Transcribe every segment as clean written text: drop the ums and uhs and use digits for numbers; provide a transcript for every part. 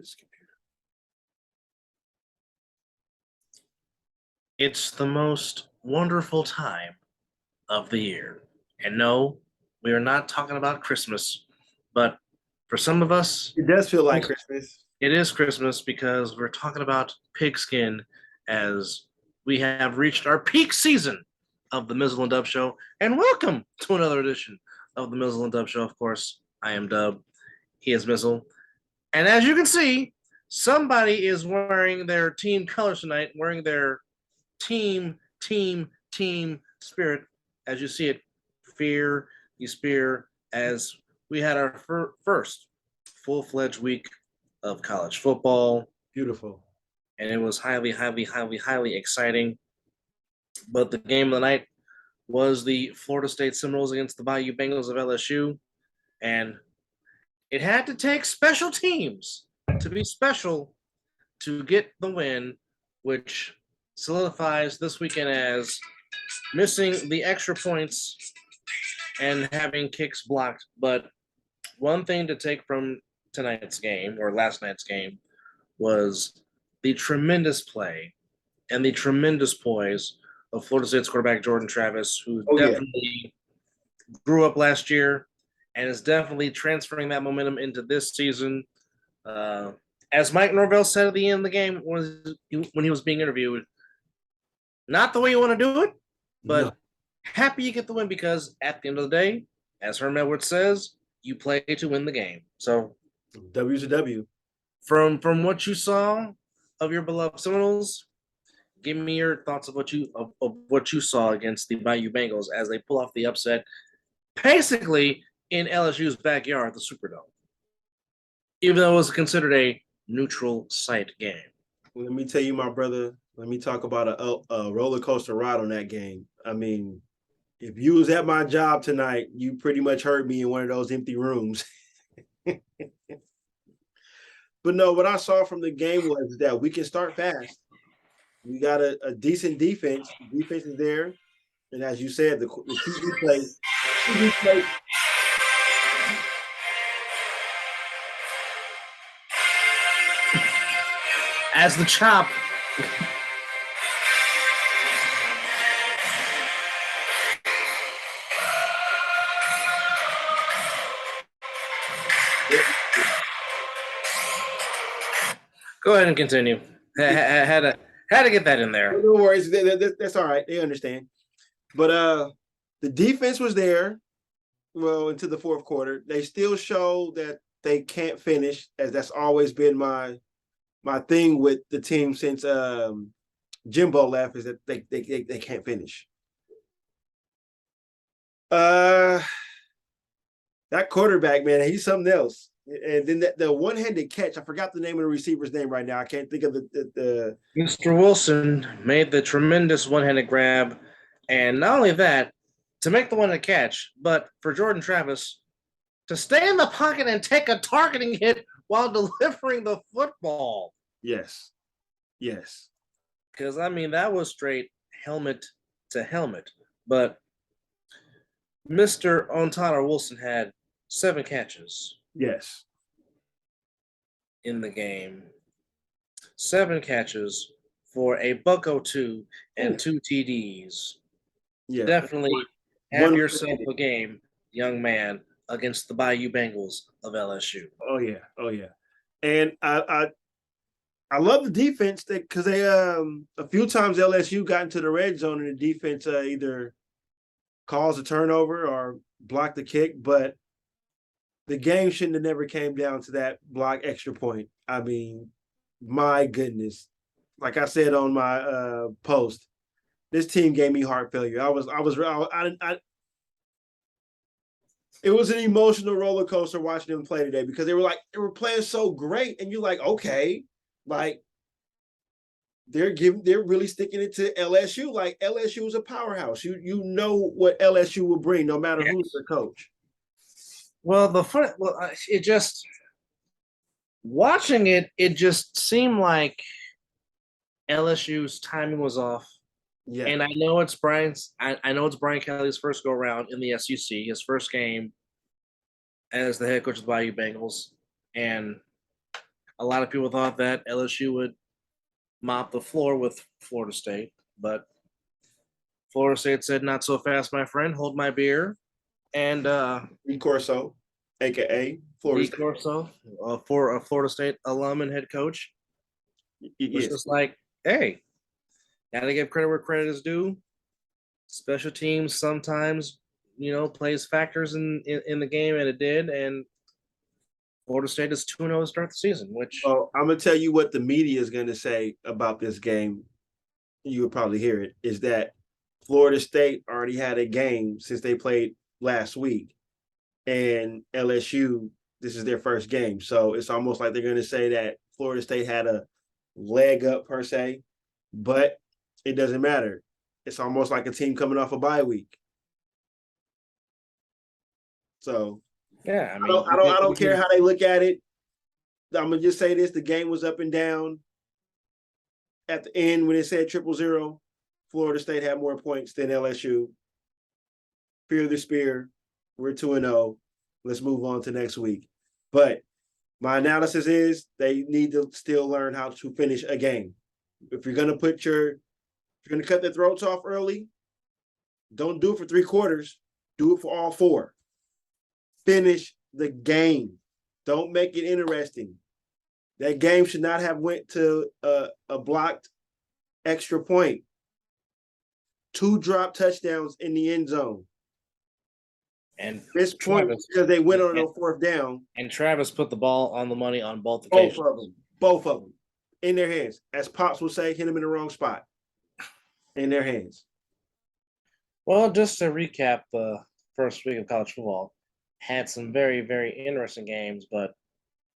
this computer. It's the most wonderful time of the year. And no, we are not talking about Christmas, but for some of us, It does feel like Christmas. it is Christmas because we're talking about pigskin as we have reached our peak season of the Mizzle and Dub Show. And welcome to another edition of the Mizzle and Dub Show. Of course, I am Dub. He is Mizzle. And as you can see, somebody is wearing their team colors tonight, wearing their team spirit. As you see it, fear the spear, as we had our first full-fledged week of college football. Beautiful. And it was highly exciting. But the game of the night was the Florida State Seminoles against the Bayou Bengals of LSU. And it had to take special teams to be special to get the win, which solidifies this weekend as missing the extra points and having kicks blocked. But one thing to take from tonight's game, or last night's game, was the tremendous play and the tremendous poise of Florida State's quarterback Jordan Travis, who definitely grew up last year and is definitely transferring that momentum into this season. As Mike Norvell said at the end of the game when he was being interviewed, not the way you want to do it, but happy you get the win because at the end of the day, as Herm Edwards says, you play to win the game. So W's a W. From what you saw of your beloved Seminoles, give me your thoughts of what you saw against the Bayou Bengals as they pull off the upset, basically in LSU's backyard, the Superdome, even though it was considered a neutral site game. Let me tell you, my brother, let me talk about a roller coaster ride on that game. I mean, if you was at my job tonight, you pretty much heard me in one of those empty rooms. But no, what I saw from the game was that we can start fast. We got a decent defense. The defense is there. And as you said, the QB play. As the chop. Go ahead and continue. Had to get that in there. No worries. That's all right. They understand. But the defense was there. Well, into the fourth quarter, they still show that they can't finish, as that's always been my thing with the team since Jimbo left, is that they can't finish. That quarterback, man, he's something else. And then the one-handed catch, I forgot the name of the receiver's name right now. I can't think of the Mr. Wilson made the tremendous one-handed grab, and not only that, to make the one-handed catch, but for Jordan Travis to stay in the pocket and take a targeting hit while delivering the football. Yes. Because, I mean, that was straight helmet to helmet. But Mr. Ontara Wilson had 7 catches. Yes. In the game. 7 catches for a $102 and 2 TDs. Yeah. Definitely have yourself a game, young man, against the Bayou Bengals of LSU. Oh yeah. And I love the defense because they a few times LSU got into the red zone and the defense either calls a turnover or blocked the kick, but the game shouldn't have never came down to that block extra point. I mean, my goodness. Like I said on my post, this team gave me heart failure. It was an emotional roller coaster watching them play today because they were playing so great, and you're like, okay, like they're really sticking it to LSU. Like LSU is a powerhouse. You know what LSU will bring, no matter who's the coach. Well, it just watching it just seemed like LSU's timing was off. Yeah. And I know it's Brian Kelly's first go around in the SEC, his first game as the head coach of the Bayou Bengals. And A lot of people thought that LSU would mop the floor with Florida State, but Florida State said, "Not so fast, my friend. Hold my beer." And Lee Corso, aka Florida Lee State. Corso, for a Florida State alum and head coach, was Yes. just like, "Hey, gotta give credit where credit is due. Special teams sometimes, plays factors in the game, and it did. And Florida State is 2-0 to start the season, which Well, I'm gonna tell you what the media is gonna say about this game. You will probably hear it. Is that Florida State already had a game since they played last week, and LSU, this is their first game. So it's almost like they're going to say that Florida State had a leg up per se, but it doesn't matter. It's almost like a team coming off a bye week. So yeah, I don't care how they look at it. I'm gonna just say this: the game was up and down. At the end, when it said 0-0, Florida State had more points than LSU. Fear the spear. We're 2-0. Let's move on to next week. But my analysis is they need to still learn how to finish a game. If you're gonna cut their throats off early, don't do it for 3/4. Do it for all 4. Finish the game. Don't make it interesting. That game should not have went to a blocked extra point. 2 drop touchdowns in the end zone. And This point, because they went on a 4th down. And Travis put the ball on the money on both occasions. Both of them. In their hands. As Pops would say, hit them in the wrong spot. In their hands. Well, just to recap the first week of college football, had some very, very interesting games, but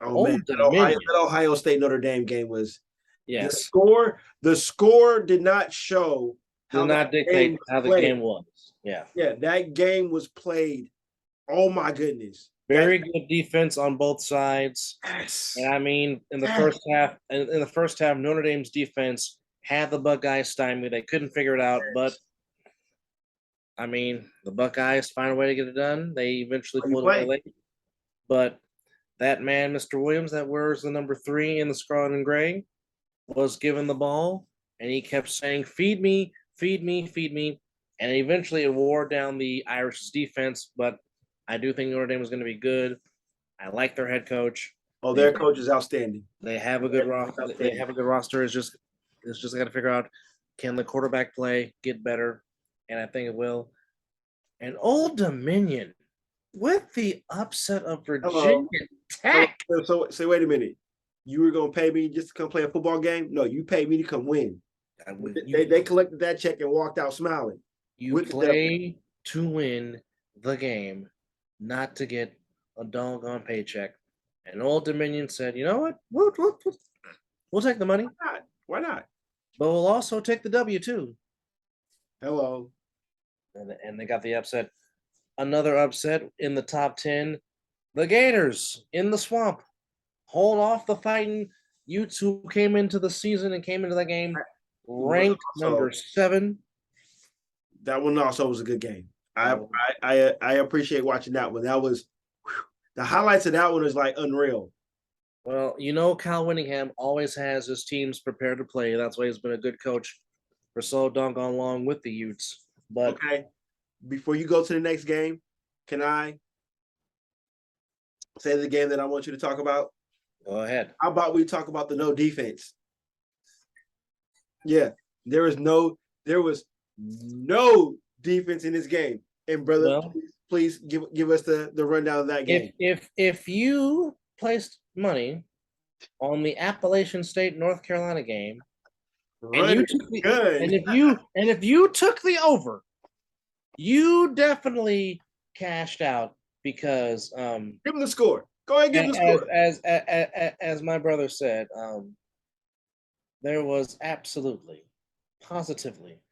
that Ohio State Notre Dame game was yes. The score did not show did not dictate how the game was. Yeah. Yeah, that game was played. Oh my goodness. Very good defense on both sides. Yes. And in the first half, Notre Dame's defense had the Buckeyes stymied. They couldn't figure it out, but the Buckeyes find a way to get it done. They eventually pulled it away. But that man, Mr. Williams, that wears the number 3 in the scarlet and gray, was given the ball, and he kept saying, "Feed me, feed me, feed me." And eventually it wore down the Irish's defense, but I do think Notre Dame was going to be good. I like their head coach. Oh, their coach is outstanding. They have a good roster. They have a good roster. It's just got to figure out, can the quarterback play get better? And I think it will. And Old Dominion with the upset of Virginia Tech. So wait a minute. You were going to pay me just to come play a football game? No, you paid me to come win. They collected that check and walked out smiling. You play to win the game, not to get a doggone paycheck. And Old Dominion said, "You know what? We'll take the money. Why not? But we'll also take the W too." Hello. And they got the upset. Another upset in the top 10. The Gators in the swamp hold off the fighting Utes who came into the season and came into the game ranked number 7. That one also was a good game. I appreciate watching that one. That was the highlights of that one is like unreal. Well, Kyle Whittingham always has his teams prepared to play. That's why he's been a good coach for so doggone long with the Utes. But okay, before you go to the next game, can I say the game that I want you to talk about? Go ahead. How about we talk about the no defense? Yeah, there was no defense in this game. And brother, please give us the rundown of that game. If you placed money on the Appalachian State North Carolina game, and if you took the over, you definitely cashed out because give them the score. Go ahead and give them the score. As my brother said, there was absolutely, positively,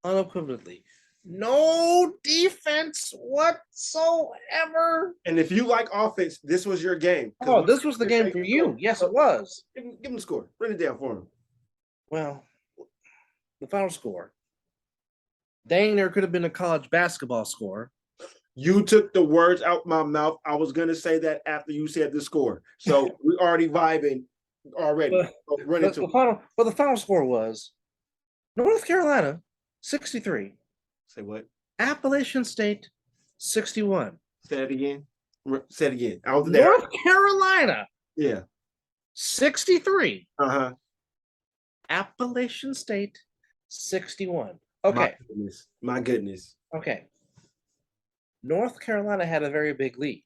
unequivocally no defense whatsoever. And if you like offense, this was your game. Oh, this was the game for you. Yes, it was. Give them the score. Run it down for him. Well, the final score. Dang, there could have been a college basketball score. You took the words out my mouth. I was going to say that after you said the score. So we're already vibing. already. But, So run but into the final score was North Carolina 63, say what? Appalachian State 61. Say it again. Say it again. I don't think they heard. North Carolina Yeah. 63, Uh-huh. Appalachian State 61. My Okay. goodness. My goodness. Okay. North Carolina had a very big lead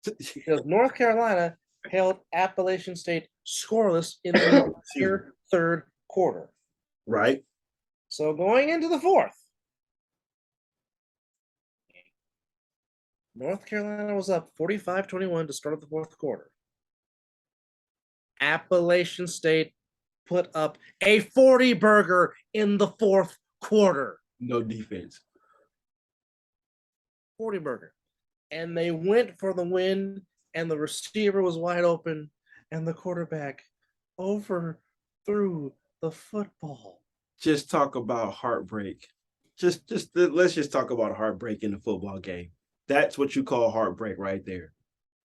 because North Carolina held Appalachian State scoreless in the entire third quarter. Right. So going into the fourth, North Carolina was up 45-21 to start the fourth quarter. Appalachian State put up a 40 burger in the fourth quarter. No defense. 40 burger. And they went for the win, and the receiver was wide open, and the quarterback overthrew the football. Just talk about heartbreak. Let's just talk about heartbreak in the football game. That's what you call heartbreak right there.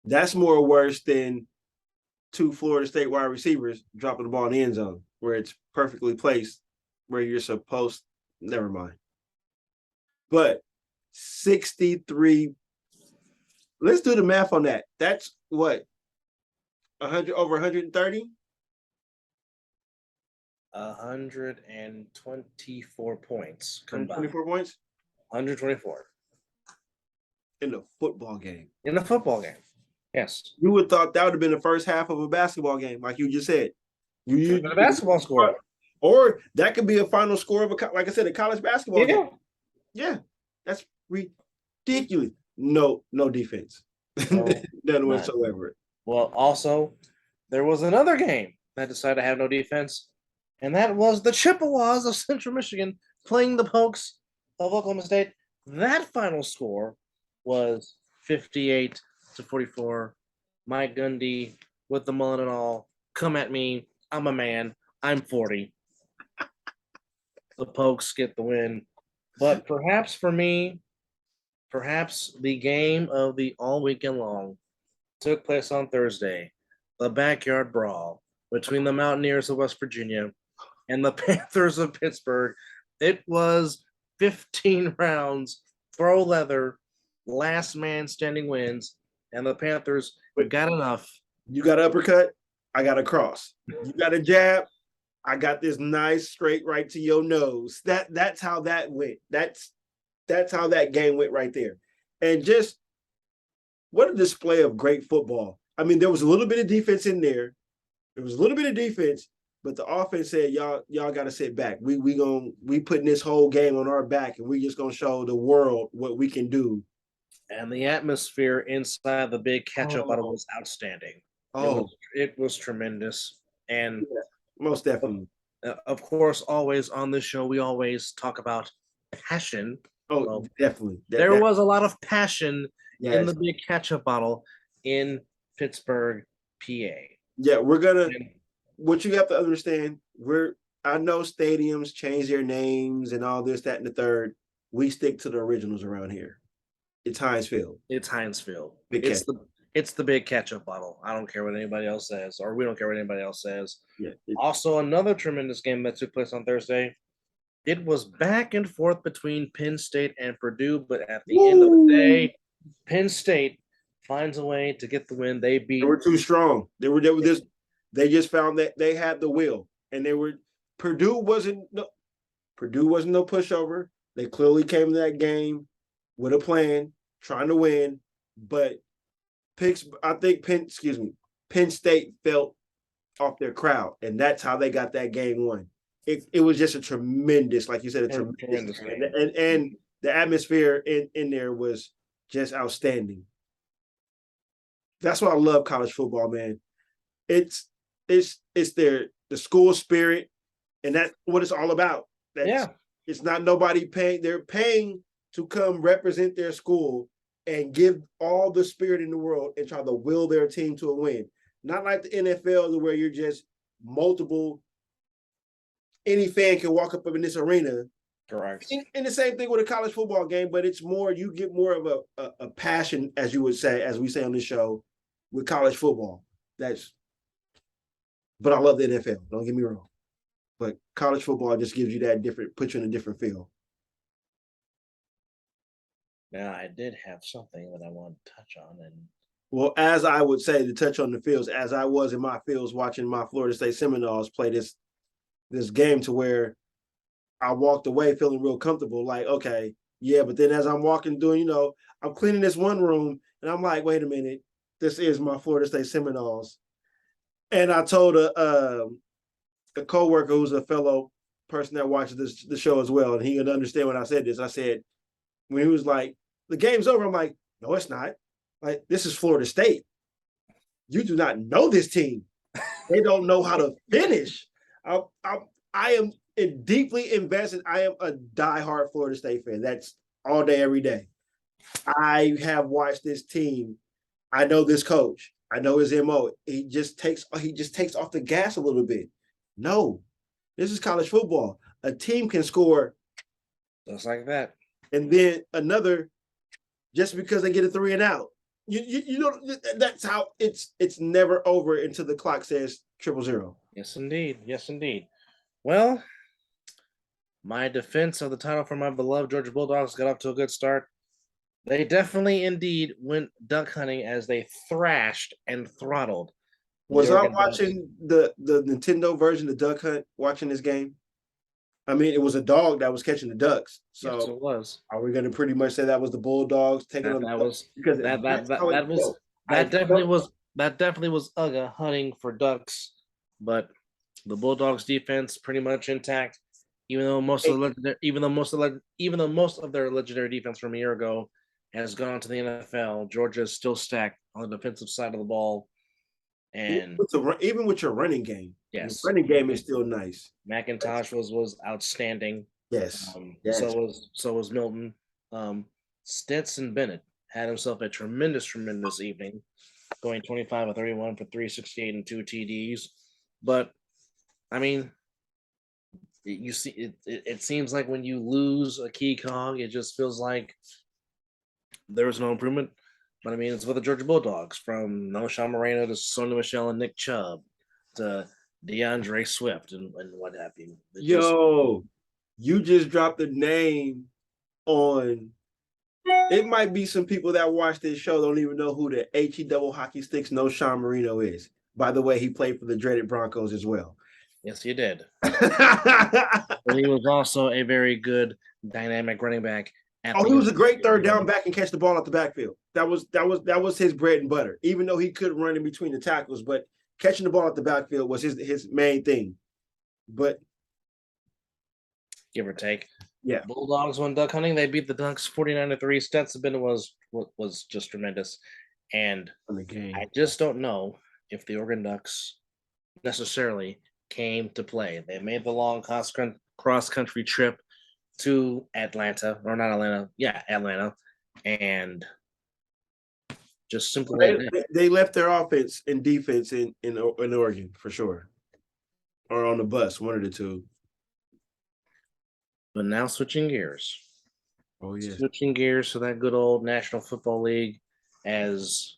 That's more worse than two Florida State wide receivers dropping the ball in the end zone where it's perfectly placed where you're supposed. Never mind. But 63. Let's do the math on that. That's what 100 over 130. 124 points combined. 124 points 124 in the football game. in a football game. Yes. You would have thought that would have been the first half of a basketball game, like you just said. A basketball score. Or that could be a final score of like I said, a college basketball game. Yeah. That's ridiculous. No defense. No, none whatsoever. Well, also, there was another game that decided to have no defense, and that was the Chippewas of Central Michigan playing the Pokes of Oklahoma State. That final score was 58-44. Mike Gundy with the mullet and all. Come at me. I'm a man. I'm 40. The Pokes get the win. But perhaps for me, perhaps the game of the all weekend long took place on Thursday. The backyard brawl between the Mountaineers of West Virginia and the Panthers of Pittsburgh. It was 15 rounds, throw leather, last man standing wins, and the Panthers got enough. You got an uppercut, I got a cross. You got a jab, I got this nice straight right to your nose. That's how that went. That's how that game went right there. And just what a display of great football. I mean, there was a little bit of defense in there. There was a little bit of defense, but the offense said, y'all got to sit back. We putting this whole game on our back, and we just gonna show the world what we can do. And the atmosphere inside the big catch-up battle was outstanding. It was tremendous. And yeah, most definitely. Of course, always on this show, we always talk about passion. Definitely. There was a lot of passion in the big catch-up bottle in Pittsburgh, PA. Yeah, what you have to understand, I know stadiums change their names and all this, that, and the third. We stick to the originals around here. It's Heinz Field. It's the big catch-up bottle. I don't care what anybody else says, or we don't care what anybody else says. Yeah. Also, another tremendous game that took place on Thursday. It was back and forth between Penn State and Purdue, but at the end of the day, Penn State finds a way to get the win. They were too strong. They just found that they had the will, and Purdue wasn't no pushover. They clearly came to that game with a plan, trying to win, but I think Penn State felt off their crowd, and that's how they got that game won. It was just a tremendous, like you said, tremendous game. And the atmosphere in there was just outstanding. That's why I love college football, man. It's the school spirit, and that's what it's all about. It's not nobody paying. They're paying to come represent their school and give all the spirit in the world and try to will their team to a win. Not like the NFL where you're just multiple. Any fan can walk up in this arena. Correct. And the same thing with a college football game, but it's more, you get more of a passion, as you would say, as we say on this show, with college football. That's But I love the NFL. Don't get me wrong. But college football just gives you that different, puts you in a different feel. Now, I did have something that I want to touch on, and Well, as I would say, to touch on the fields, as I was in my fields watching my Florida State Seminoles play this game, to where I walked away feeling real comfortable, like, okay, yeah. But then as I'm walking through, I'm cleaning this one room, and I'm like, wait a minute, this is my Florida State Seminoles. And I told a coworker who's a fellow person that watches the show as well, and he would understand when I said this. I said, when he was like, the game's over, I'm like, no, it's not. Like, this is Florida State. You do not know this team. They don't know how to finish. I am deeply invested. I am a diehard Florida State fan. That's all day, every day. I have watched this team. I know this coach. I know his MO. He just takes off the gas a little bit. No, this is college football. A team can score just like that, and then another just because they get a 3 and out. You know, that's how it's never over until the clock says 000. Yes, indeed. Yes, indeed. Well, my defense of the title for my beloved Georgia Bulldogs got off to a good start. They definitely indeed went duck hunting as they thrashed and throttled. Was I watching the Nintendo version of Duck Hunt, watching this game? I mean, it was a dog that was catching the ducks. So yes, it was. Are we going to pretty much say that was the Bulldogs taking on that was because that definitely was Uga hunting for ducks, but the Bulldogs defense pretty much intact, even though most of their legendary defense from a year ago has gone to the NFL. Georgia is still stacked on the defensive side of the ball, and even with your running game, yes, your running game is still nice. McIntosh was outstanding. Yes, yes. So was Milton. Stetson Bennett had himself a tremendous evening, going 25 of 31 for 368 and 2 TDs. But I mean, you see, it seems like when you lose a key cog, it just feels like there was no improvement. But I mean, it's with the Georgia Bulldogs, from Noshawn Moreno to Sony Michelle and Nick Chubb to DeAndre Swift and what have you. You just dropped the name on. It might be some people that watch this show don't even know who the HE double hockey sticks Noshawn Moreno is. By the way, he played for the dreaded Broncos as well. Yes, he did. But he was also a very good dynamic running back. He was a great third down back and catch the ball out the backfield. That was his bread and butter. Even though he couldn't run in between the tackles, but catching the ball out the backfield was his main thing. But give or take, yeah. Bulldogs won duck hunting. They beat the Ducks 49-3. Stetson Bennett was just tremendous, and I just don't know if the Oregon Ducks necessarily came to play. They made the long cross country trip to Atlanta, and just simply they left their offense and defense in Oregon for sure, or on the bus, one of the two. But now switching gears. Oh yeah, switching gears to that good old National Football League, as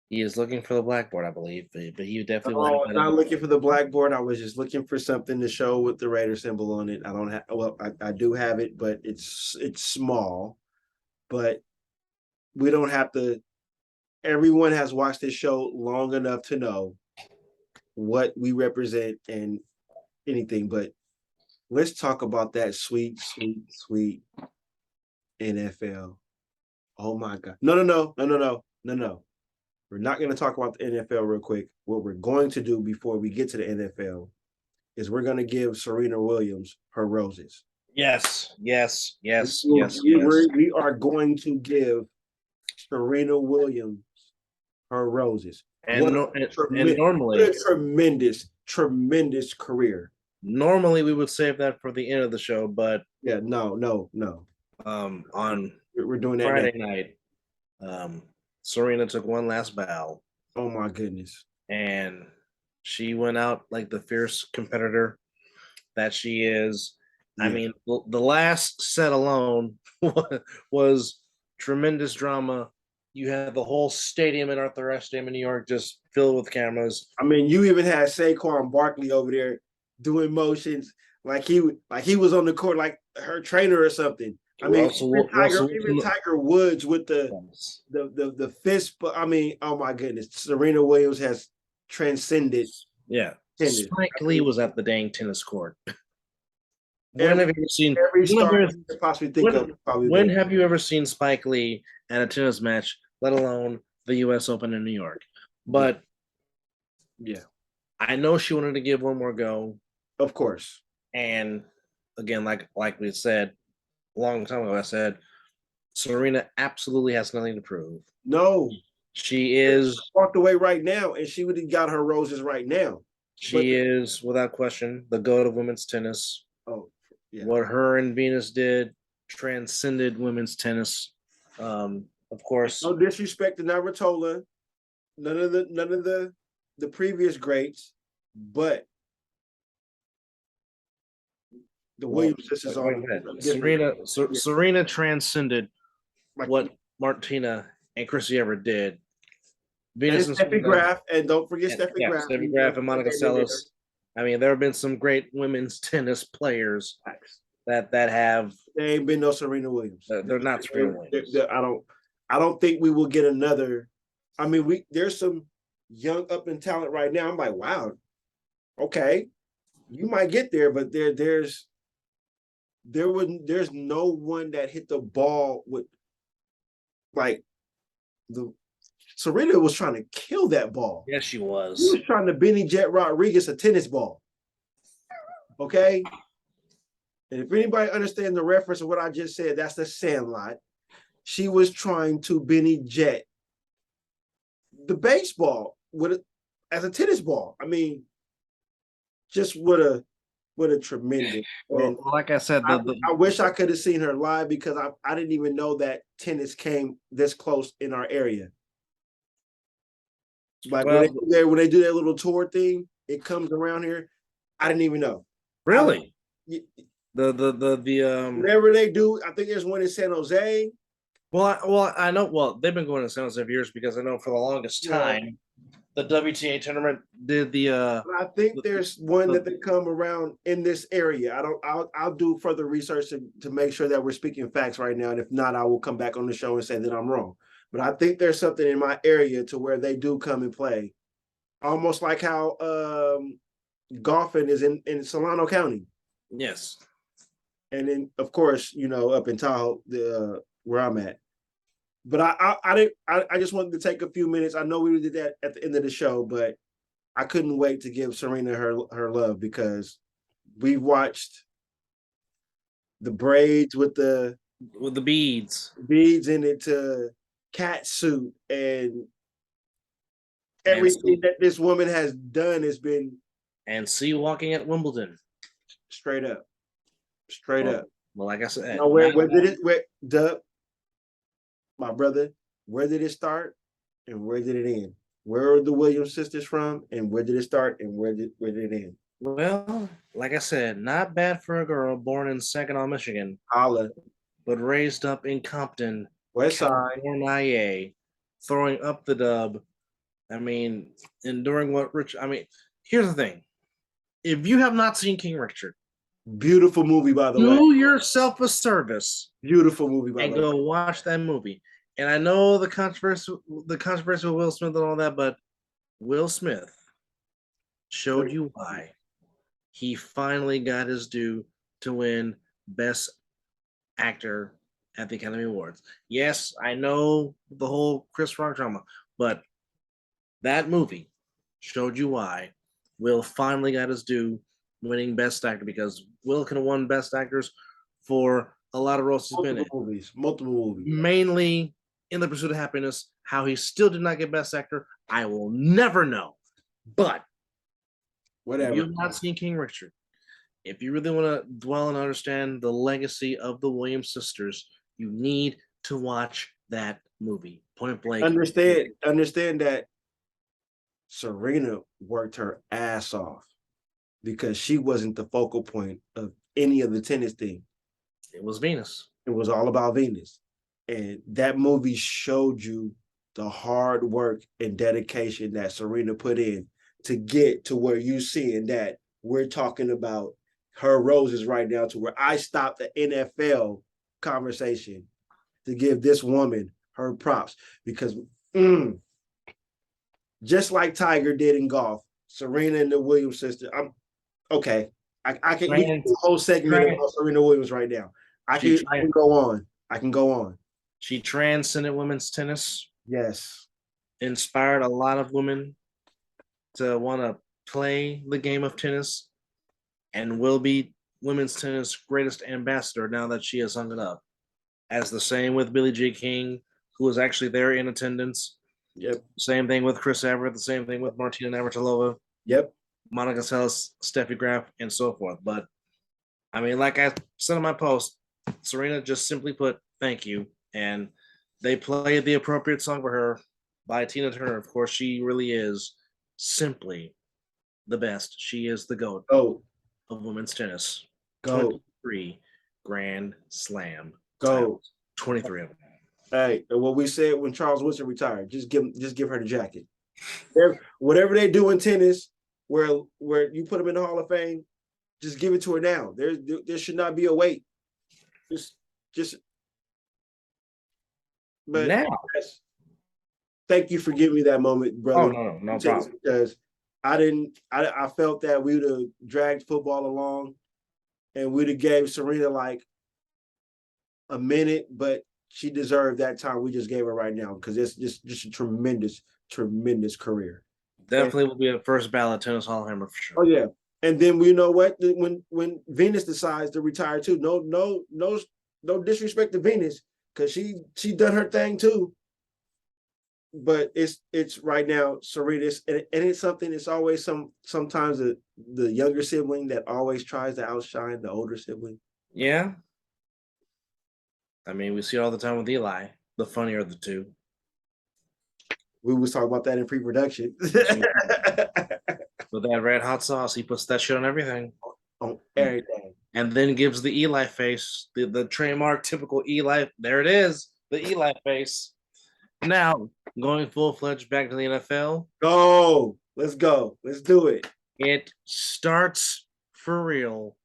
he is looking for the blackboard, I believe, but he definitely was not looking for the blackboard. I was just looking for something to show with the Raider symbol on it. I don't have. Well, I do have it, but it's small. But we don't have to. Everyone has watched this show long enough to know what we represent and anything. But let's talk about that sweet NFL. Oh my God! No. We're not going to talk about the NFL real quick. What we're going to do before we get to the NFL is we're going to give Serena Williams her roses. Yes. We are going to give Serena Williams her roses. And normally, a tremendous career. Normally, we would save that for the end of the show, but yeah, no. On we're doing that Friday night. Serena took one last bow. Oh my goodness. And she went out like the fierce competitor that she is. Yeah. I mean, the last set alone was tremendous drama You had the whole stadium in Arthur Ashe Stadium in New York just filled with cameras. I mean, you even had Saquon Barkley over there doing motions like he was on the court, like her trainer or something. I mean, even Tiger Woods with the fist. But I mean, oh my goodness, Serena Williams has transcended. Yeah, tennis. Spike Lee was at the dang tennis court. When have you ever seen every star you could possibly think of? Probably when have you ever seen Spike Lee at a tennis match, let alone the U.S. Open in New York? But yeah, I know she wanted to give one more go. Of course. And again, like we said a long time ago, I said Serena absolutely has nothing to prove. No, she is walked away right now, and she would have got her roses right now. She is without question the GOAT of women's tennis. Oh, yeah. What her and Venus did transcended women's tennis. Of course, no disrespect to Navratilova, none of the previous greats, but the Williams sisters on Serena transcended what Martina and Chrissy ever did. Venus and Steffi Graf, and don't forget Steffi Graf. Steffi Graf and Monica Seles. I mean, there have been some great women's tennis players that have. There ain't been no Serena Williams. They're not Serena Williams. I don't think we will get another. I mean, there's some young up and talent right now. I'm like, wow, okay, you might get there, but there's no one that hit the ball with like the. Serena was trying to kill that ball. Yes, she was. She was trying to Benny Jet Rodriguez a tennis ball. Okay? And if anybody understands the reference of what I just said, that's the Sandlot. She was trying to Benny Jet the baseball as a tennis ball. I mean, just what a tremendous. Well, like I said, I wish I could have seen her live because I didn't even know that tennis came this close in our area. Like when they do that little tour thing, it comes around here. I didn't even know. Really? The whatever they do, I think there's one in San Jose. Well, I know. Well, they've been going to San Jose for years because I know for the longest time the WTA tournament did the. I think there's one that they come around in this area. I'll do further research to make sure that we're speaking facts right now, and if not, I will come back on the show and say that I'm wrong. But I think there's something in my area to where they do come and play, almost like how golfing is in Solano County. Yes, and then of course up in Tahoe, where I'm at. But I just wanted to take a few minutes. I know we did that at the end of the show, but I couldn't wait to give Serena her love because we watched the braids with the beads in it to cat suit and everything that this woman has done has been and see walking at Wimbledon straight up. Well, like I said, where did it Dub, my brother, where did it start and where did it end? Where are the Williams sisters from and where did it start and where did it end? Well, like I said, not bad for a girl born in Saginaw, Michigan. Holla. But raised up in Compton, West Side, IA, throwing up the dub. I mean, enduring what Rich. I mean, here's the thing: if you have not seen King Richard, beautiful movie by the way. Do yourself a service. Beautiful movie by the way. And go watch that movie. And I know the controversy with Will Smith and all that, but Will Smith showed you why he finally got his due to win Best Actor at the Academy Awards. Yes, I know the whole Chris Rock drama, but that movie showed you why Will finally got his due winning Best Actor because Will could have won Best Actors for a lot of roles he's been in. Multiple movies. Mainly In the Pursuit of Happiness. How he still did not get Best Actor, I will never know. But whatever. If you've not seen King Richard, if you really want to dwell and understand the legacy of the Williams sisters, you need to watch that movie. Point blank. Understand that Serena worked her ass off because she wasn't the focal point of any of the tennis thing. It was Venus. It was all about Venus. And that movie showed you the hard work and dedication that Serena put in to get to where you seeing that we're talking about her roses right now, to where I stopped the NFL conversation to give this woman her props, because just like Tiger did in golf, Serena and the Williams sister. I'm okay. I can we can do a whole segment about Serena Williams right now. I can go on. I can go on. She transcended women's tennis. Yes. Inspired a lot of women to want to play the game of tennis, and will be women's tennis greatest ambassador now that she has hung it up. As the same with Billie Jean King, who was actually there in attendance. Yep. Same thing with Chris Evert. The same thing with Martina Navratilova. Yep. Monica Seles, Steffi Graf, and so forth. But I mean, like I said in my post, Serena just simply put, thank you. And they played the appropriate song for her by Tina Turner. Of course, she really is simply the best. She is the GOAT of women's tennis. GOAT. 23 Grand Slam. GOAT. 23 of them. Hey, what we said when Charles Woodson retired, just give her the jacket. Whatever they do in tennis, where you put them in the Hall of Fame, just give it to her now. There should not be a wait. Just. But now, thank you for giving me that moment, brother. Oh no problem. Because I felt that we would have dragged football along, and we'd have gave Serena like a minute, but she deserved that time we just gave her right now, because it's just a tremendous career. Definitely will be a first ballot tennis Hall of Famer for sure. Oh yeah, and then we know what, when Venus decides to retire too. No disrespect to Venus, because she done her thing too. But it's right now Serena, and it's something. It's always sometimes the younger sibling that always tries to outshine the older sibling. Yeah. I mean, we see it all the time with Eli, the funnier of the two. We was talking about that in pre-production. With that red hot sauce, he puts that shit on everything. On everything. And then gives the Eli face, the trademark typical Eli. There it is, the Eli face. Now, going full-fledged back to the NFL. Go. Let's go. Let's do it. It starts for real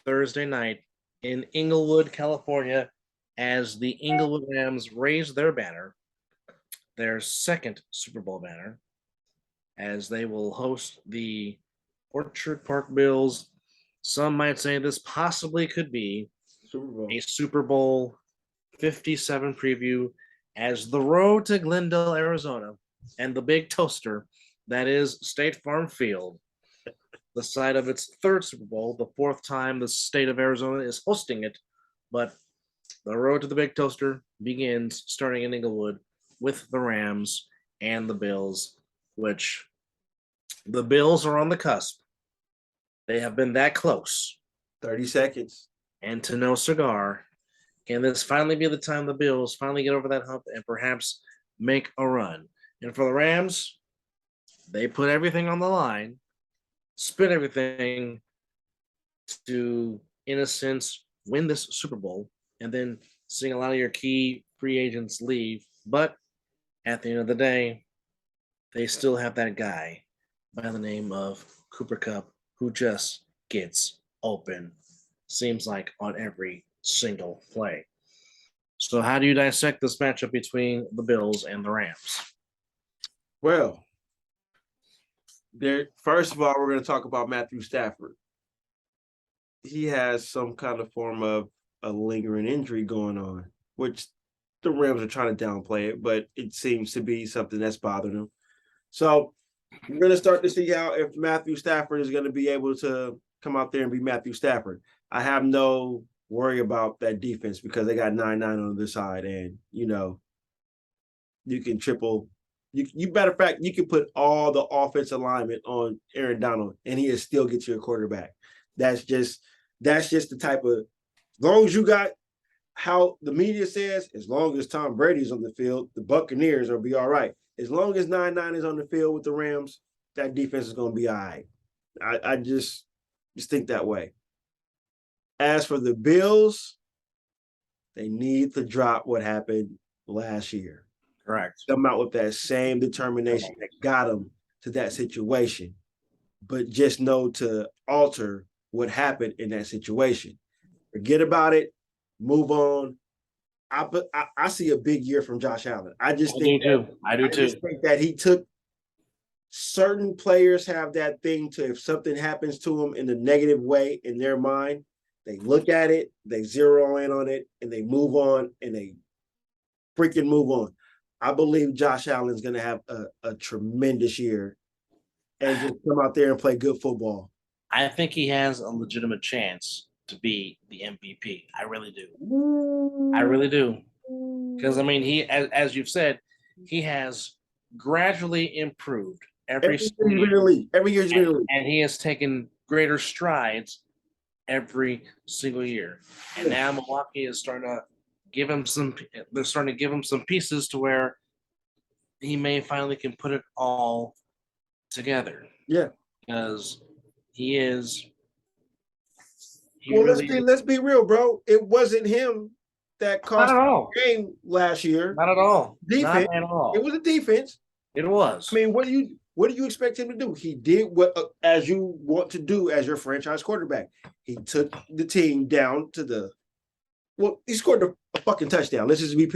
Thursday night in Inglewood, California, as the Inglewood Rams raise their banner, their second Super Bowl banner, as they will host the Orchard Park Bills. Some might say this possibly could be a Super Bowl 57 preview, as the road to Glendale, Arizona, and the big toaster that is State Farm Field, the site of its third Super Bowl, the fourth time the state of Arizona is hosting it, but the road to the big toaster begins starting in Inglewood with the Rams and the Bills, which the Bills are on the cusp. They have been that close. 30 seconds. And to no cigar. Can this finally be the time the Bills finally get over that hump and perhaps make a run? And for the Rams, they put everything on the line, spit everything to, in a sense, win this Super Bowl, and then seeing a lot of your key free agents leave. But at the end of the day, they still have that guy by the name of Cooper Kupp, who just gets open, seems like on every single play. So how do you dissect this matchup between the Bills and the Rams? Well, first of all, we're going to talk about Matthew Stafford. He has some kind of form of a lingering injury going on, which the Rams are trying to downplay it, but it seems to be something that's bothering him. So we're going to start to see how if Matthew Stafford is going to be able to come out there and be Matthew Stafford. I have no worry about that defense because they got 9-9 on the side, and you can triple. You matter of fact, you can put all the offensive alignment on Aaron Donald, and he will still get you a quarterback. That's just the type of, as long as you got how the media says, as long as Tom Brady's on the field, the Buccaneers will be all right. As long as 9-9 is on the field with the Rams, that defense is going to be all right. I just think that way. As for the Bills, they need to drop what happened last year. Correct. come out with that same determination that got him to that situation, but just know to alter what happened in that situation. Forget about it, move on. I see a big year from Josh Allen. I just I think do too. I do too. think that he took certain players have that thing to if something happens to them in a negative way in their mind, they look at it, they zero in on it, and they move on and they freaking move on. I believe Josh Allen's going to have a tremendous year and just come out there and play good football. I think he has a legitimate chance to be the MVP. I really do. I really do. Because I mean, he, as you've said, he has gradually improved every year. Every year he's been in the league. And he has taken greater strides every single year. And now Milwaukee is starting to give him some. They're starting to give him some pieces to where he may finally can put it all together. Yeah, because he is. Well, let's be real, bro. It wasn't him that cost the game last year. Not at all. Defense. Not at all. It was a defense. It was. I mean, what do you expect him to do? He did what as you want to do as your franchise quarterback. He took the team down to the. Well, he scored a fucking touchdown. Let's just be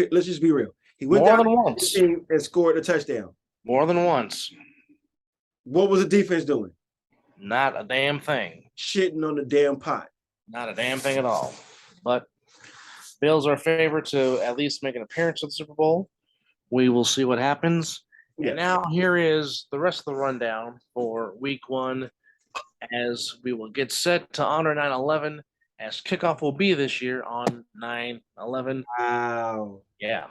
real. He went More down than once. the team and scored a touchdown. More than once. What was the defense doing? Not a damn thing. Shitting on the damn pot. Not a damn thing at all. But Bills are favored to at least make an appearance at the Super Bowl. We will see what happens. Yeah. And now here is the rest of the rundown for week 1 as we will get set to honor 9/11 as kickoff will be this year on 9/11. Wow. Yeah.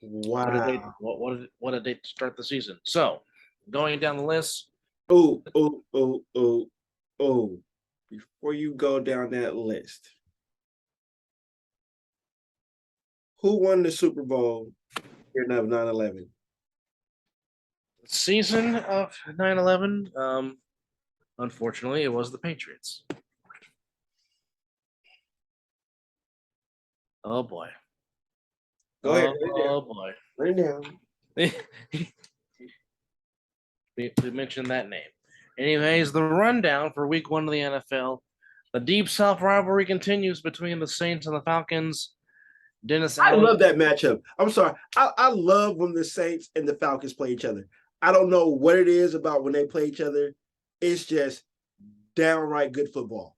Wow. What a date to start the season. So going down the list. Oh. Before you go down that list, who won the Super Bowl in 9/11? Season of 9/11. Unfortunately, it was the Patriots. Oh boy. Go ahead. Oh boy. Right down. We mentioned that name. Anyways, the rundown for week 1 of the NFL. The Deep South rivalry continues between the Saints and the Falcons. I love that matchup. I'm sorry. I love when the Saints and the Falcons play each other. I don't know what it is about when they play each other. It's just downright good football.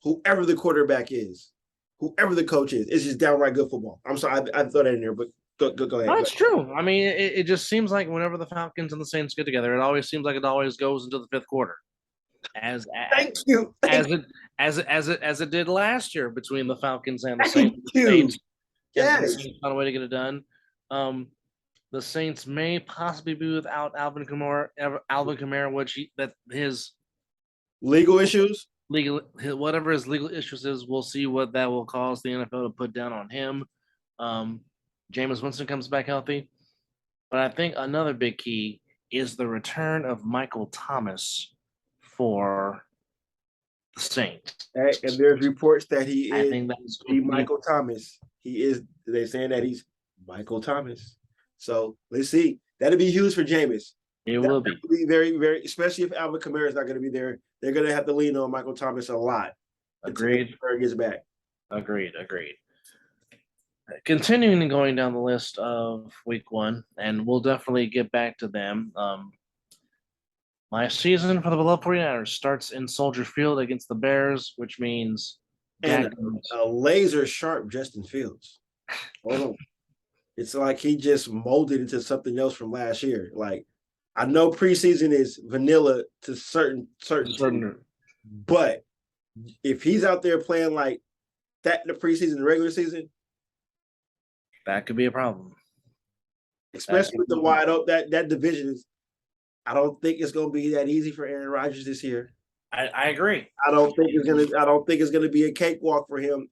Whoever the quarterback is, whoever the coach is, it's just downright good football. I'm sorry, I thought that in there, but go ahead. That's true. I mean, it just seems like whenever the Falcons and the Saints get together, it always seems like it always goes into the 5th quarter. As it did last year between the Falcons and the Saints. Yes. The Saints found a way to get it done. The Saints may possibly be without Alvin Kamara, his legal issues, whatever his legal issues is, we'll see what that will cause the NFL to put down on him. Jameis Winston comes back healthy, but I think another big key is the return of Michael Thomas for the Saints. And there's reports that he is. I think that's Michael Thomas. He is. They're saying that he's Michael Thomas. So let's see. That'll be huge for Jameis. It will be very, very, especially if Alvin Kamara is not going to be there. They're going to have to lean on Michael Thomas a lot. Agreed. Kamara gets back. Agreed. Continuing going down the list of week 1, and we'll definitely get back to them. My season for the beloved 49ers starts in Soldier Field against the Bears, which means and a laser sharp Justin Fields. Hold on. It's like he just molded into something else from last year. Like, I know preseason is vanilla to certain teams, but if he's out there playing like that in the preseason, the regular season, that could be a problem. Especially with the wide open that division is. I don't think it's going to be that easy for Aaron Rodgers this year. I agree. I don't think it's gonna be a cakewalk for him.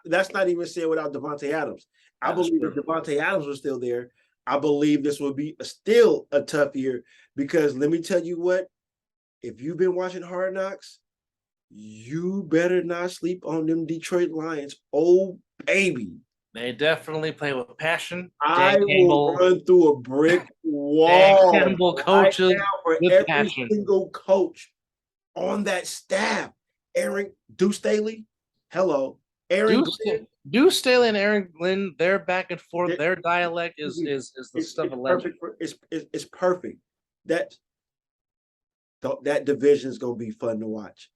That's not even saying without Devontae Adams. I believe if Devontae Adams was still there, I believe this would be still a tough year because let me tell you what, if you've been watching Hard Knocks, you better not sleep on them Detroit Lions. Oh, baby. They definitely play with passion. I Dan will Campbell, run through a brick Dan wall Campbell right coaches now for with every passion. single coach on that staff. Aaron Deuce Staley, hello. Aaron Glenn, Deuce Staley and Aaron Glenn, their back and forth, they're- their dialect is the it's, stuff it's of legend. perfect. It's perfect. That that division is going to be fun to watch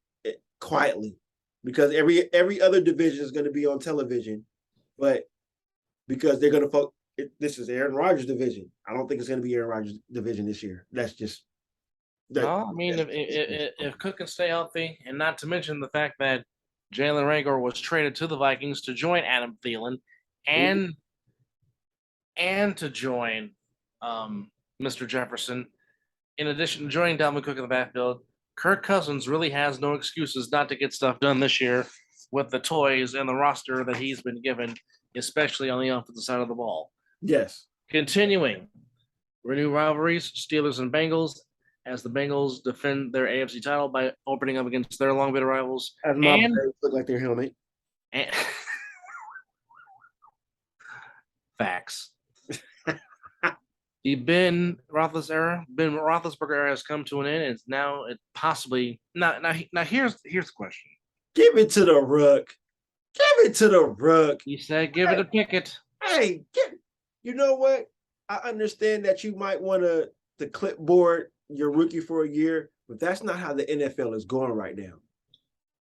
quietly because every other division is going to be on television, but because they're going to focus. This is Aaron Rodgers' division. I don't think it's going to be Aaron Rodgers' division this year. That's just that. No, I mean if Cook can stay healthy, and not to mention the fact that Jalen Rager was traded to the Vikings to join Adam Thielen, and to join Mr. Jefferson. In addition to joining Dalvin Cook in the backfield, Kirk Cousins really has no excuses not to get stuff done this year with the toys and the roster that he's been given, especially on the offensive side of the ball. Yes. Continuing, renew rivalries, Steelers and Bengals, as the Bengals defend their AFC title by opening up against their long bit of rivals. As my players look like their helmet. And facts. The Ben Roethlisberger era has come to an end. It's now it possibly now here's the question. Give it to the Rook. Give it to the Rook. You said give it a Pickett. Hey, you know what? I understand that you might want to clipboard your rookie for a year, but that's not how the NFL is going right now.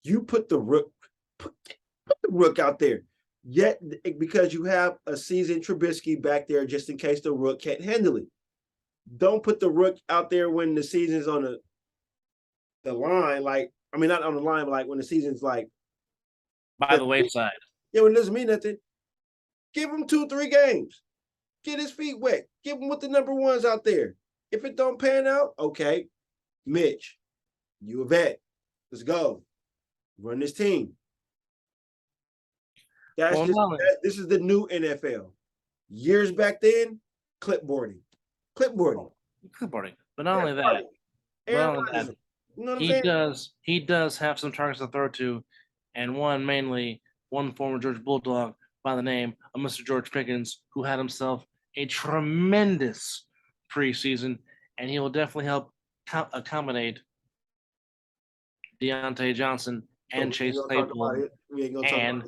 You put the Rook out there. Yet because you have a seasoned Trubisky back there just in case the Rook can't handle it. Don't put the Rook out there when the season's on the line, like I mean not on the line, but like when the season's like by the wayside. Yeah, when it doesn't mean nothing. Give him 2-3 games. Get his feet wet. Give him with the number ones out there. If it don't pan out, okay. Mitch, you a vet. Let's go. Run this team. This is the new NFL. Years back then, clipboarding. Clipboarding. But not only that, you know what I'm saying? He does have some targets to throw to, and one former Georgia Bulldog by the name of Mr. George Pickens, who had himself a tremendous preseason, and he will definitely help accommodate Deontay Johnson and Chase Claypool and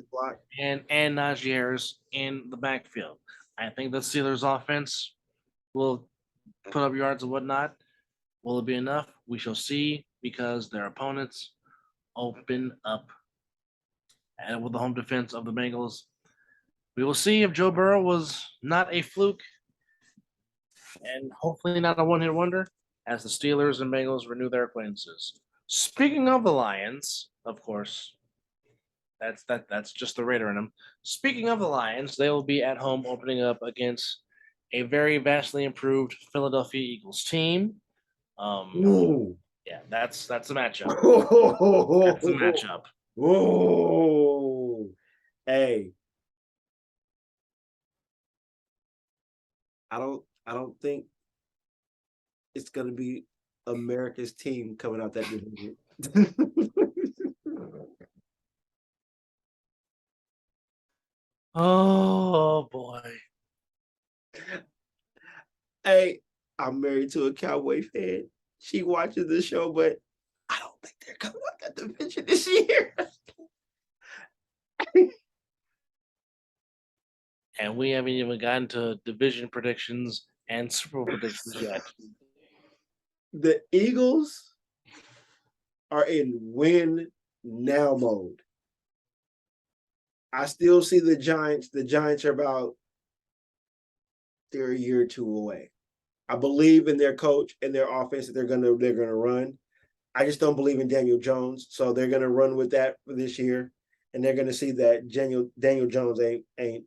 Najee Harris in the backfield. I think the Steelers offense will put up yards and whatnot. Will it be enough? We shall see, because their opponents open up and with the home defense of the Bengals. We will see if Joe Burrow was not a fluke and hopefully not a one-hit wonder as the Steelers and Bengals renew their acquaintances. Speaking of the Lions, of course, that's just the Raider in them. Speaking of the Lions, they will be at home opening up against a very vastly improved Philadelphia Eagles team. Yeah, that's a matchup. That's a matchup. Whoa. Hey. I don't think it's gonna be America's team coming out that division. Oh boy. Hey, I'm married to a Cowboy fan. She watches the show, but I don't think they're coming out that division this year. And we haven't even gotten to division predictions and Super Bowl predictions yet. The Eagles are in win now mode. I still see the Giants. The Giants are about they're a year or two away. I believe in their coach and their offense that they're gonna run. I just don't believe in Daniel Jones, so they're gonna run with that for this year, and they're gonna see that Daniel Jones ain't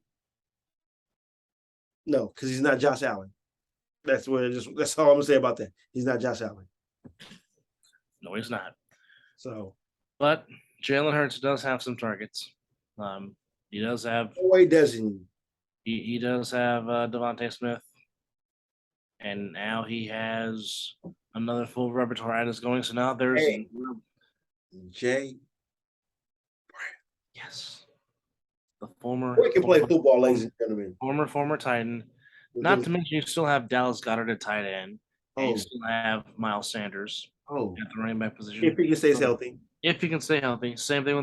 no, because he's not Josh Allen. That's all I'm gonna say about that. He's not Josh Allen. No, he's not. So, but Jalen Hurts does have some targets. He does have. Why doesn't he does have Devontae Smith, and now he has another full repertoire at his going. So now there's Jay. Yes. the former We can play football, ladies and gentlemen. former Titan. We're Not gonna- to mention, you still have Dallas Goddard at tight end, and you Oh, still have Miles Sanders oh, at the running back position. if he can stay healthy. If he can stay healthy, same thing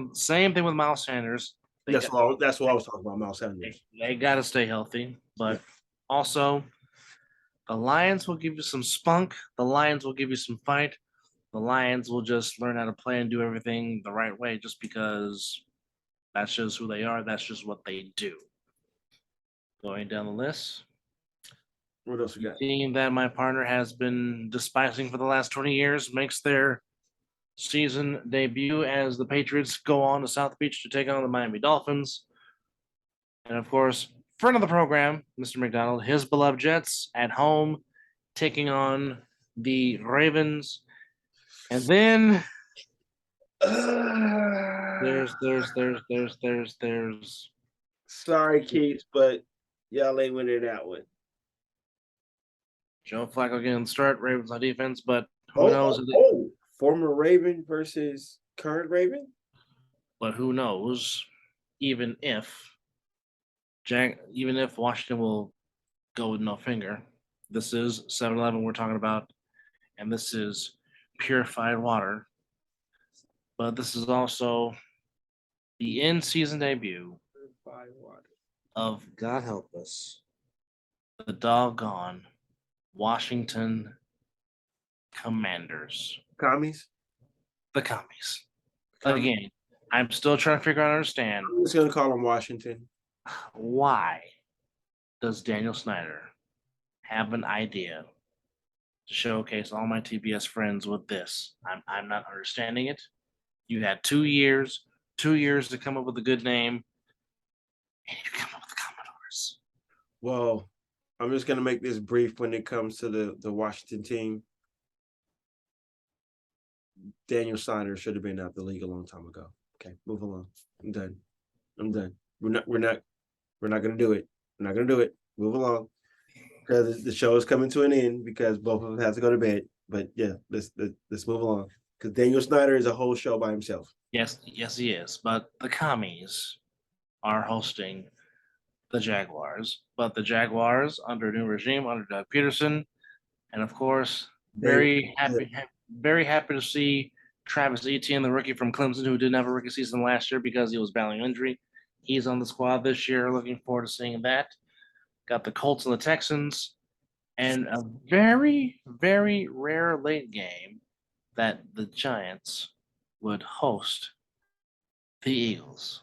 with Miles Sanders. That's what I was talking about, Miles Sanders. They got to stay healthy, but also the Lions will give you some spunk. The Lions will give you some fight. The Lions will just learn how to play and do everything the right way, just because that's just who they are. That's just what they do. Going down the list, What else we got? team that my partner has been despising for the last 20 years makes their season debut as the Patriots go on to South Beach to take on the Miami Dolphins. And of course, friend of the program, Mr. McDonald, his beloved Jets at home taking on the Ravens. And then there's Sorry, Keith, but y'all ain't winning that one. Joe Flacco getting the start, Ravens on defense, but who knows? Former Raven versus current Raven? But who knows? Even if Washington will go with no finger, this is 7-Eleven we're talking about, and this is purified water. But this is also the in-season debut of, God help us, the doggone Washington Commanders. Commies? The Commies. Again, I'm still trying to figure out and understand I'm just gonna call them Washington. why does Daniel Snyder have an idea to showcase all my TBS friends with this? I'm not understanding it. You had 2 years to come up with a good name, and you come up with the Commodores. Well, I'm just gonna make this brief when it comes to the Washington team. Daniel Snyder should have been out the league a long time ago. Okay, move along. I'm done. We're not gonna do it. We're not gonna do it. Move along. Because the show is coming to an end because both of them have to go to bed. But yeah, let's move along. Because Daniel Snyder is a whole show by himself. Yes, he is. But the Commies are hosting the Jaguars. But the Jaguars under a new regime, under Doug Peterson, and of course, very happy to see Travis Etienne, the rookie from Clemson, who didn't have a rookie season last year because he was battling injury. He's on the squad this year. Looking forward to seeing that. Got the Colts and the Texans, and a very, very rare late game that the Giants would host the Eagles.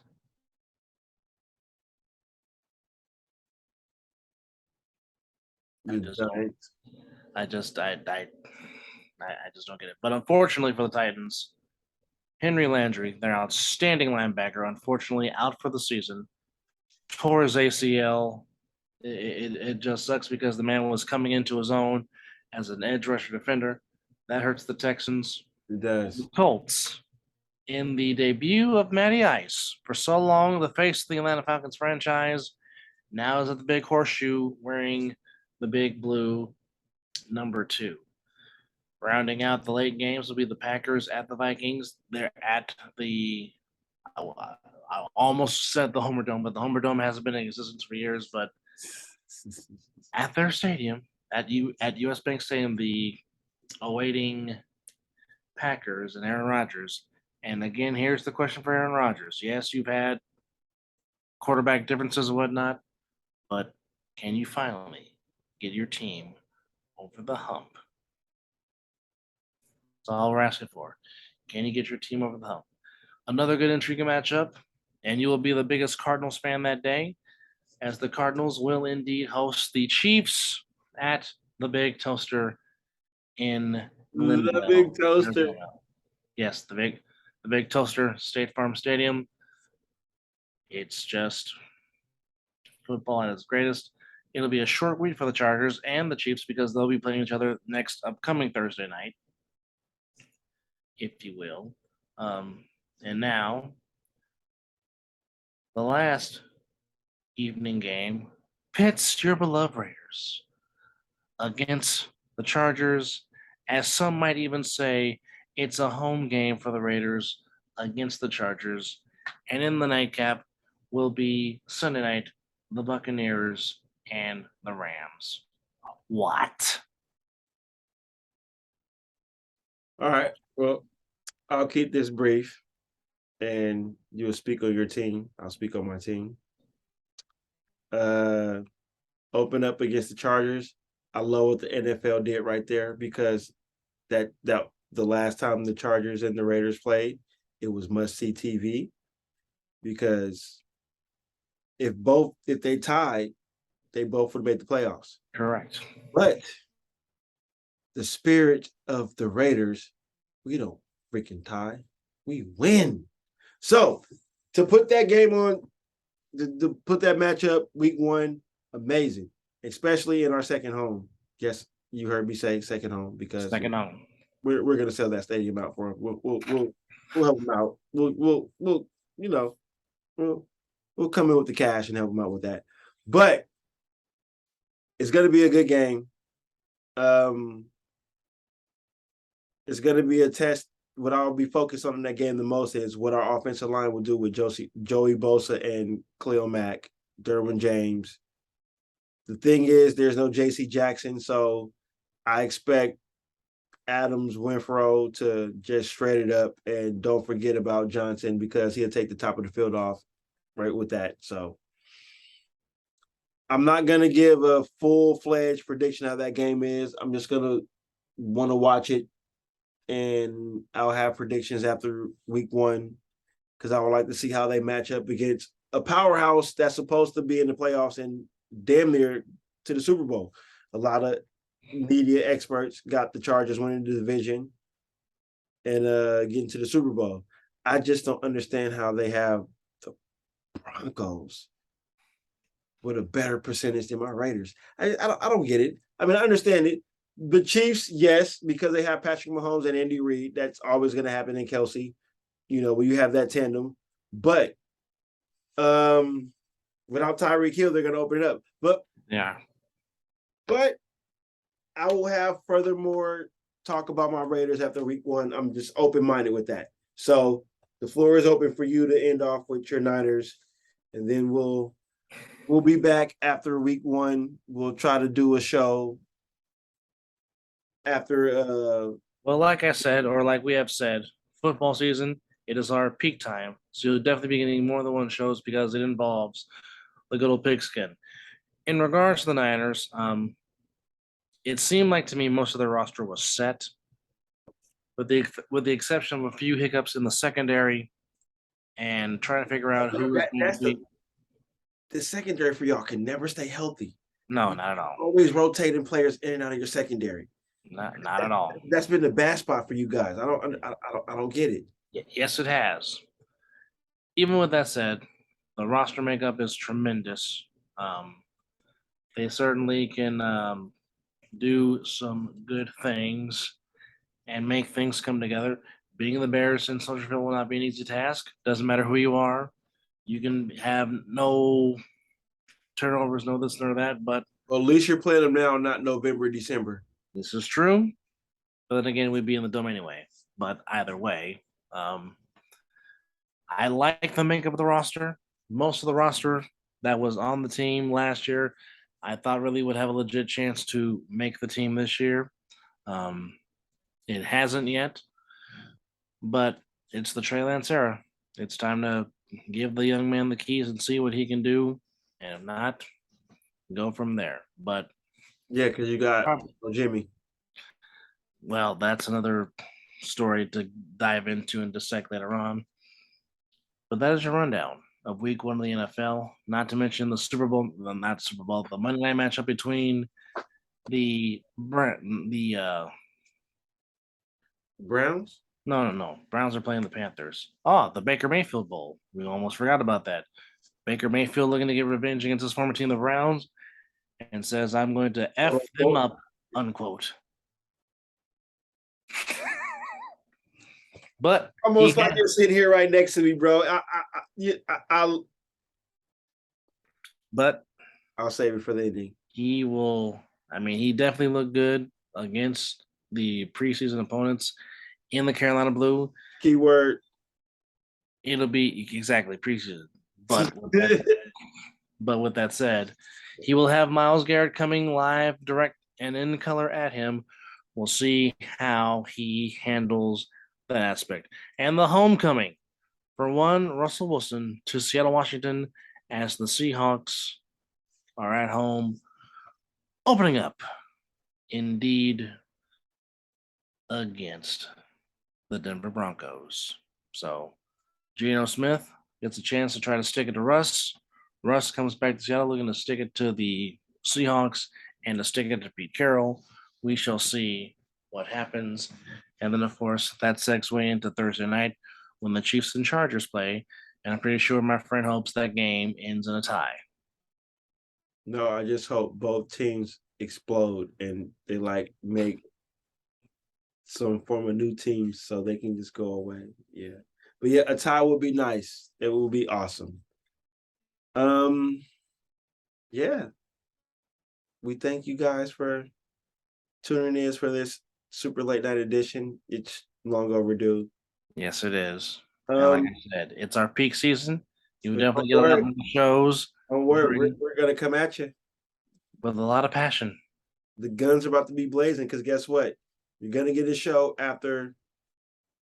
I just don't get it. But unfortunately for the Titans, Henry Landry, their outstanding linebacker, unfortunately out for the season, tore his ACL. It just sucks because the man was coming into his own as an edge rusher defender. That hurts the Texans. It does. The Colts, in the debut of Matty Ice, for so long the face of the Atlanta Falcons franchise, now is at the big horseshoe wearing the big blue number 2. Rounding out the late games will be the Packers at the Vikings. They're at the I almost said the Homer Dome, but the Homer Dome hasn't been in existence for years. But at their stadium, at US Bank Stadium, the awaiting Packers and Aaron Rodgers. And again, here's the question for Aaron Rodgers. Yes, you've had quarterback differences and whatnot, but can you finally get your team over the hump? That's all we're asking for. Can you get your team over the hump? Another good intriguing matchup, and you will be the biggest Cardinals fan that day, as the Cardinals will indeed host the Chiefs at the Big Toaster in The Big Toaster. Arizona. Yes, the Big Toaster, State Farm Stadium. It's just football at its greatest. It'll be a short week for the Chargers and the Chiefs because they'll be playing each other next upcoming Thursday night, if you will. And now, the last evening game pits your beloved Raiders against the Chargers, as some might even say it's a home game for the Raiders against the Chargers. And in the nightcap will be Sunday night, the Buccaneers and the Rams. What? All right. Well, I'll keep this brief, and you'll speak on your team. I'll speak on my team. Open up against the Chargers. I love what the NFL did right there because that the last time the Chargers and the Raiders played, it was must see TV because if they tied, they both would have made the playoffs. Correct. But the spirit of the Raiders, we don't freaking tie. We win. So to put that game on, to put that matchup week 1, amazing, especially in our second home. Yes, you heard me say second home because Second home. we're gonna sell that stadium out for them. We'll help them out. We'll you know we'll come in with the cash and help them out with that. But it's gonna be a good game. It's gonna be a test. What I'll be focused on in that game the most is what our offensive line will do with Joey Bosa and Khalil Mack, Derwin James. The thing is, there's no J.C. Jackson, so I expect Adams, Winfro to just shred it up, and don't forget about Johnson because he'll take the top of the field off right with that. So I'm not gonna give a full-fledged prediction how that game is. I'm just gonna want to watch it, and I'll have predictions after week 1 because I would like to see how they match up against a powerhouse that's supposed to be in the playoffs and damn near to the Super Bowl. A lot of media experts got the Chargers winning the division and getting to the Super Bowl. I just don't understand how they have the Broncos with a better percentage than my Raiders. I don't get it. I mean, I understand it. The Chiefs, yes, because they have Patrick Mahomes and Andy Reid. That's always going to happen in Kelsey, when you have that tandem. But without Tyreek Hill, they're going to open it up. But I will have furthermore talk about my Raiders after week 1. I'm just open-minded with that. So the floor is open for you to end off with your Niners, and then we'll be back after week 1. We'll try to do a show after well, like I said, or like we have said, football season, it is our peak time. So you'll definitely be getting more than one shows because it involves the good old pigskin. In regards to the Niners, it seemed like to me most of their roster was set, with the exception of a few hiccups in the secondary and trying to figure out who is going to be. The secondary for y'all can never stay healthy. No, not at all. Always rotating players in and out of your secondary. Not at all. That's been the bad spot for you guys. I don't get it. Yes, it has. Even with that said, the roster makeup is tremendous. They certainly can do some good things and make things come together. Being the Bears in Soldier will not be an easy task. Doesn't matter who you are. You can have no turnovers, no this nor that, but well, at least you're playing them now, not November, December. This is true. But then again, we'd be in the dome anyway. But either way, I like the makeup of the roster. Most of the roster that was on the team last year, I thought really would have a legit chance to make the team this year. It hasn't yet, but it's the Trey Lance era. It's time to give the young man the keys and see what he can do, and if not, go from there. But yeah, because you got Jimmy. Well, that's another story to dive into and dissect later on. But that is your rundown of week 1 of the NFL, not to mention the Super Bowl, not Super Bowl, the Monday night matchup between the Browns? No. Browns are playing the Panthers. Oh, the Baker Mayfield Bowl. We almost forgot about that. Baker Mayfield looking to get revenge against his former team, the Browns, and says, I'm going to F them up, unquote. But almost like you're sitting here right next to me, bro. But I'll save it for the ending. He will. I mean, he definitely looked good against the preseason opponents in the Carolina Blue. Keyword. It'll be exactly preseason. But with that said, he will have Myles Garrett coming live, direct, and in color at him. We'll see how he handles that aspect. And the homecoming. For one, Russell Wilson to Seattle, Washington, as the Seahawks are at home, opening up, indeed, against the Denver Broncos. So, Geno Smith gets a chance to try to stick it to Russ. Russ comes back to Seattle looking to stick it to the Seahawks and to stick it to Pete Carroll. We shall see what happens. And then, of course, that segue into Thursday night when the Chiefs and Chargers play. And I'm pretty sure my friend hopes that game ends in a tie. No, I just hope both teams explode and they make some form of new teams so they can just go away. Yeah. But yeah, a tie would be nice. It would be awesome. Yeah. We thank you guys for tuning in for this super late night edition. It's long overdue. Yes, it is. And like I said, it's our peak season. You definitely get a lot of shows. Don't worry, we're gonna come at you with a lot of passion. The guns are about to be blazing because guess what? You're gonna get a show after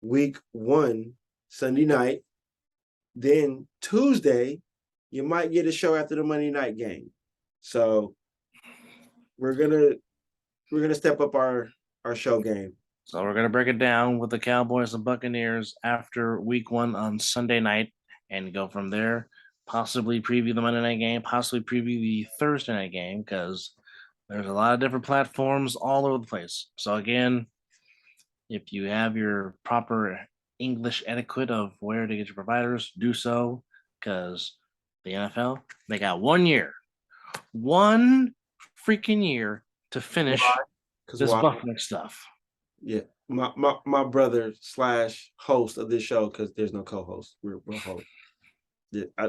week 1, Sunday night. Then Tuesday, you might get a show after the Monday night game. So we're gonna step up our show game. So we're gonna break it down with the Cowboys and Buccaneers after week 1 on Sunday night and go from there. Possibly preview the Monday night game, possibly preview the Thursday night game because there's a lot of different platforms all over the place. So again, if you have your proper English etiquette of where to get your providers, do so because the NFL, they got 1 year, 1 freaking year to finish this Buffalo stuff. Yeah, my brother / host of this show because there's no co-host. We're host. Yeah, I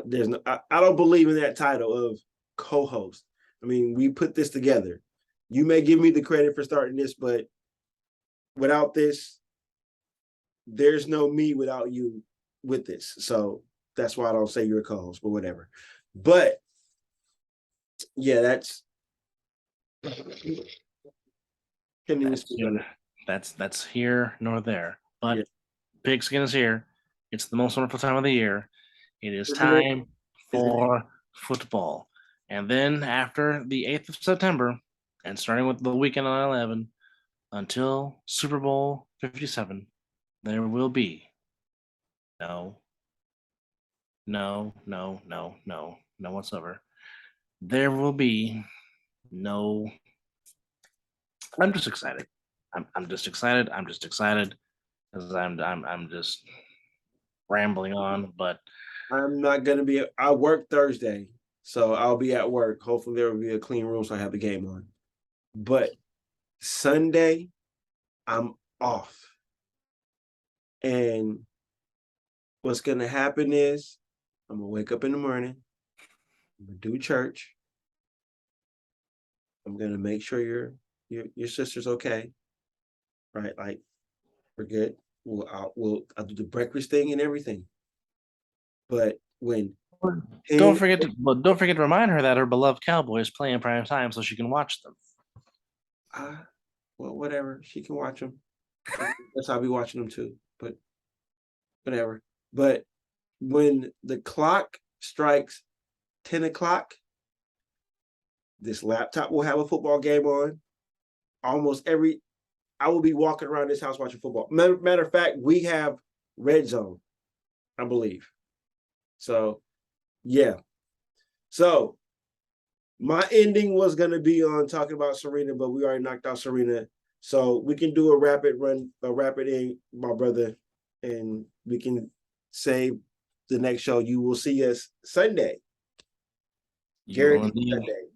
don't believe in that title of co-host. I mean, we put this together. You may give me the credit for starting this, but without this, there's no me without you with this. So that's why I don't say you're a co-host, but whatever. But yeah, that's that's here nor there. But yeah. Pigskin is here. It's the most wonderful time of the year. It is time for football. And then after the 8th of September, and starting with the weekend on 11, until Super Bowl 57, there will be no whatsoever. There will be no. I'm just excited. I'm just excited. I'm just excited because I'm just rambling on, but I'm not gonna be. I work Thursday, so I'll be at work. Hopefully, there will be a clean room so I have the game on. But Sunday, I'm off, and what's gonna happen is I'm gonna wake up in the morning. I'm gonna do church. I'm gonna make sure your sister's okay, right? Like we're good. I'll do the breakfast thing and everything. But when don't forget to remind her that her beloved Cowboys play in prime time so she can watch them. Well, whatever. She can watch them. Guess I'll be watching them too. But whatever. But when the clock strikes 10 o'clock, this laptop will have a football game on. I will be walking around this house watching football. Matter of fact, we have Red Zone, I believe. So, yeah. So, my ending was going to be on talking about Serena, but we already knocked out Serena. So, we can do a rapid in, my brother, and we can say the next show. You will see us Sunday. You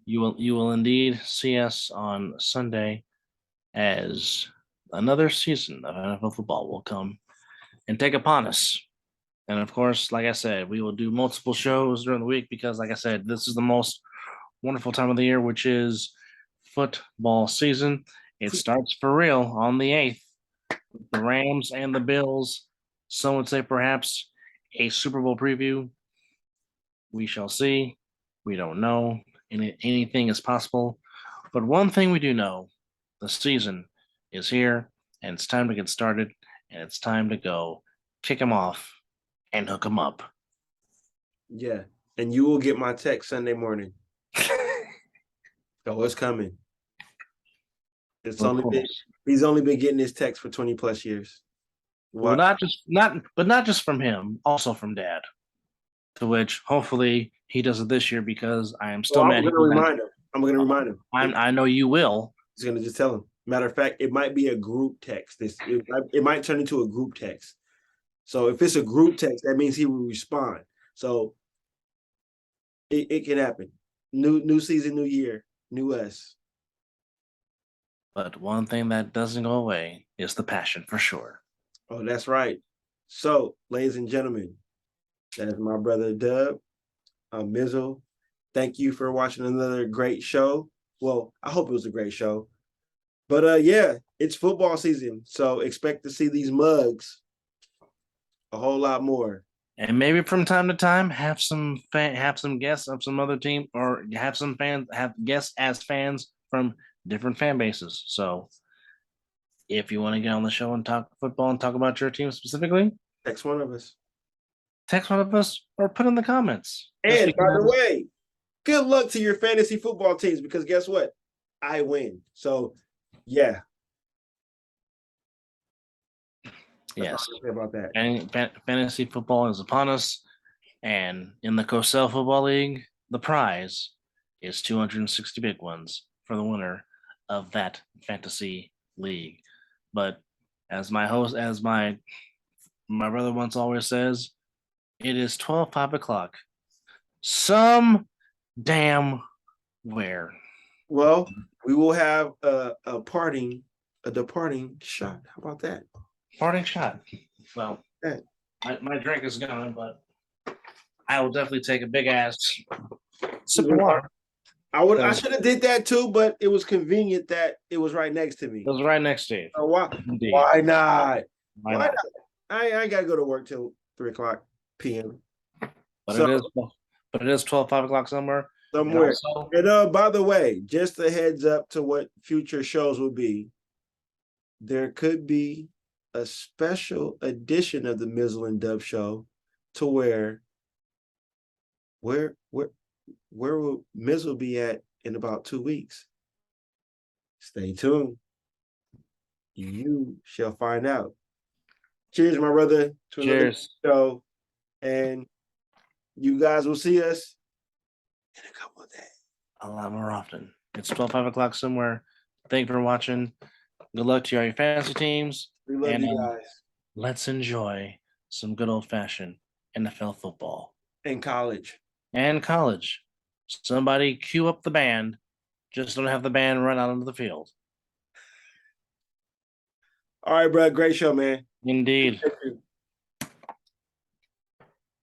will indeed see us on Sunday as another season of NFL football will come and take upon us. And of course, like I said, we will do multiple shows during the week because, like I said, this is the most wonderful time of the year, which is football season. It starts for real on the 8th. The Rams and the Bills. Some would say perhaps a Super Bowl preview. We shall see. We don't know. Anything is possible. But one thing we do know, the season is here, and it's time to get started, and it's time to go kick them off and hook them up. Yeah. And you will get my text Sunday morning. So it's coming. It's Of only been, course. he's only been getting this text for 20 plus years. Well, not just from him, also from Dad. To which hopefully he does it this year because I am still I'm mad. gonna remind him. I'm gonna remind him. I know you will. He's gonna just tell him. Matter of fact, it might be a group text. It might turn into a group text. So if it's a group text, that means he will respond. So it can happen. New season, new year, new us. But one thing that doesn't go away is the passion for sure. Oh, that's right. So, ladies and gentlemen, that is my brother Dub. I'm Mizzle. Thank you for watching another great show. Well, I hope it was a great show. But yeah, it's football season, so expect to see these mugs a whole lot more. And maybe from time to time have some guests of some other team, or have guests as fans from different fan bases. So if you want to get on the show and talk football and talk about your team specifically, Text one of us. text one of us or put in the comments. And by the way, good luck to your fantasy football teams because guess what? I win. So yeah. Yes. About that. And fantasy football is upon us. And in the Cosell Football League, the prize is 260 big ones for the winner of that fantasy league. But as my brother once always says, it is 5 o'clock. Some damn where. Well, we will have a departing shot. How about that? Parting shot. Well, my drink is gone, but I will definitely take a big ass sip of water. I should have did that too, but it was convenient that it was right next to me. It was right next to you. Oh, why not? Why not? I gotta go to work till 3:00 p.m. But it is 5 o'clock somewhere. Somewhere. And by the way, just a heads up to what future shows will be. There could be a special edition of the Mizzle and Dub show to where will Mizzle be at in about 2 weeks? Stay tuned. You shall find out. Cheers, my brother. To another show. And you guys will see us in a couple of days. A lot more often. It's 5 o'clock somewhere. Thank you for watching. Good luck to all your fantasy teams. We love you guys. Let's enjoy some good old-fashioned NFL football. And college. Somebody cue up the band. Just don't have the band run out onto the field. All right, bro. Great show, man. Indeed.